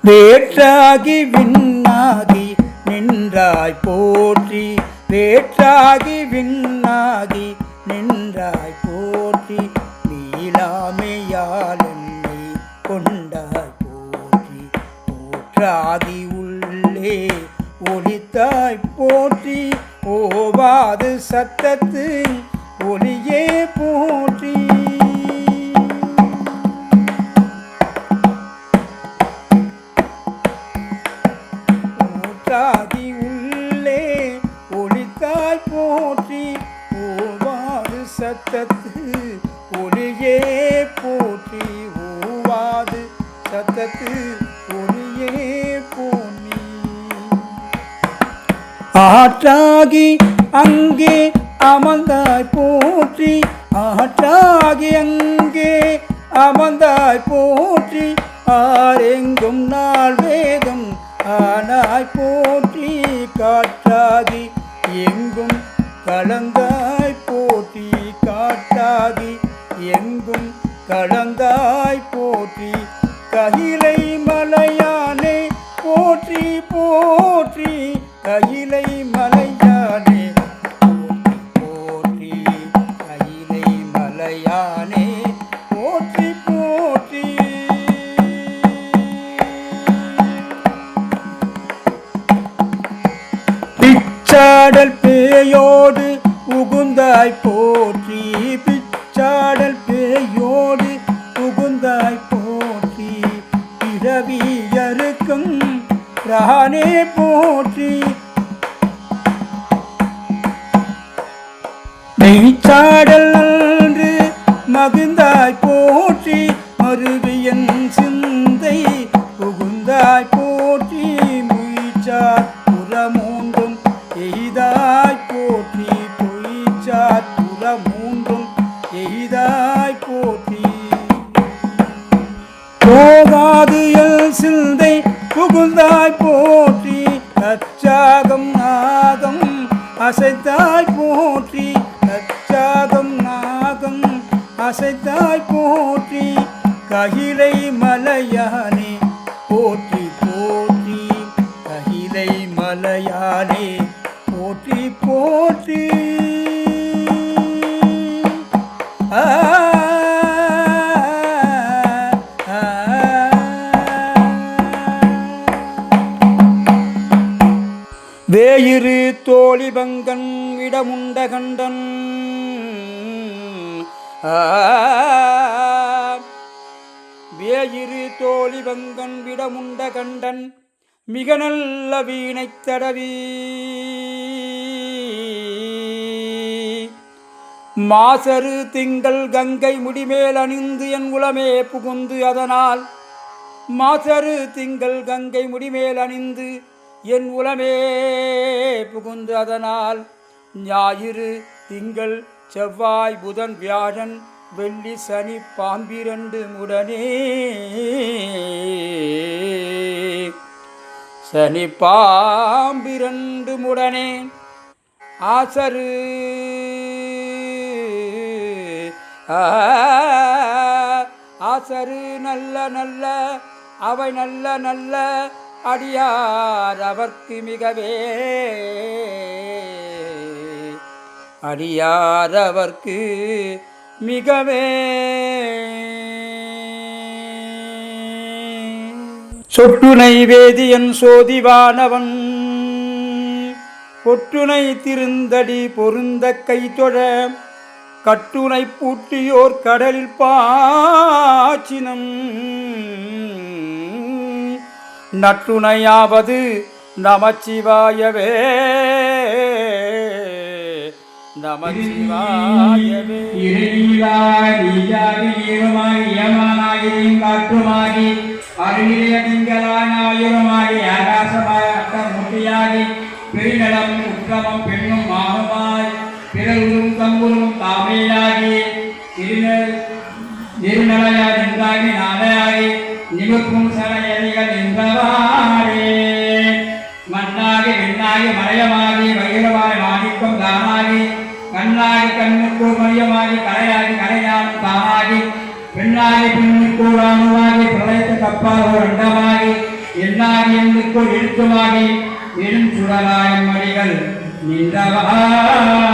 வேற்றாகி விண்ணாகி நின்றாய் போற்றி, வேற்றாகி விண்ணாகி நின்றாய் போற்றி, நீலாமையால் என்னை கொண்டாய் போற்றி, போற்றாகி உள்ளே ஒளித்தாய் போற்றி, ஓவாது சத்தத்து ஒளியே போற்றி. போற்றாகி உள்ளே ஒளித்தாய் போற்றி, ஓவாது சத்தத்து ஒளியே போற்றி, ஓவாது சத்தத்து ஒளியே போற்றி. ஆற்றாகி அங்கே அமர்ந்தாய் போற்றி, ஆற்றாகி அங்கே அமர்ந்தாய் போற்றி, ஆரெங்கும் நாள் வேதம் ஆனாய் போற்றி, காற்றாகி எங்கும் கலந்தாய் போற்றி, காற்றாகி எங்கும் கலந்தாய் போற்றி, கயிலை மலையானே போற்றி போற்றி, கயிலை மலையானே போற்றி, கயிலை மலையானே போற்றி போற்றி. பிச்சாடல் பேயோடு புகுந்தாய் போற்றி, பிச்சாடல் பேயோடு புகுந்தாய் போற்றி, பிறவியருக்கும் ரானே போற்றி, மெய்ச்சாடல் நன்று மகிழ்ந்தாய் போற்றி, மருவியன் சிந்தை புகுந்தாய் போற்றி, முய்ச்சார் புறமூன்றும் எய்தாய் போற்றி, பொய்ச்சார் புறமூன்றும் எய்தாய் போற்றி, போகாது எல் சிந்தை புகுந்தாய் போற்றி, அச்சாகம் நாகம் அசைத்தாய் போற்றி, அச்சாகம் நாகம் அசைத்தாய் போற்றி, கயிலை மலையானே போற்றி போற்றி, கயிலை மலையானே போற்றி போற்றி. வேயிரு தோழிபங்கன் விடமுண்ட கண்டன், வேயிரு தோழிபங்கன் விடமுண்ட கண்டன், மிக நல்ல வீணைத் தடவி, மாசரு திங்கள் கங்கை முடிமேல் அணிந்து என் உளமே புகுந்து அதனால், மாசரு திங்கள் கங்கை முடிமேல் அணிந்து என் உளமே புகுந்து அதனால், ஞாயிறு திங்கள் செவ்வாய் புதன் வியாழன் வெள்ளி சனி பாம்பிரண்டு முடனே, சனி பாம்பிரண்டு முடனே, ஆசரு ஆசரு நல்ல நல்ல அவை நல்ல நல்ல அடியார் அவர்க்கு மிகவே, அடியார் அவர்க்கு மிகவே. சொட்டுனை வேதியன் சோதிவானவன் பொட்டுனை திருந்தடி பொருந்த கைதொழ, கட்டுனை பூட்டியோர் கடலில் பாச்சினம், நற்றுணையாவது நமச்சிவாயவே நமச்சிவாயவே. காற்றுமாகி அருகிலே திங்களானாயிரமாகி ஆகாசமாய் அட்டமுட்டியாகி, பெருநலம் உத்தமம் பெண்ணும் மாகமாய், பிறரும் தம்புரும் தாமையாகி, திருநலையாய் நின்றாகி நாளையாகி, நிமிர்க்கும் சரையடிகள் நின்றவாரே, மண்ணாகி விண்ணாகி மலையமாகி, வயிறமாய் மாணிக்கம் தானாகி, கண்ணாகி கண்ணுக்கூர் மையமாகி, கலையாகி கலைஞானம் தானாகி, பெண்ணாகி பெண்ணுக்கூர் ஆணுமாகி, பிரளயத்து கப்பால் ஒரு அண்டமாகி, என்னாகி எந்துக்குள் எழுத்துமாகி எழும் சுடராயம் மடிகள் நின்றவாரே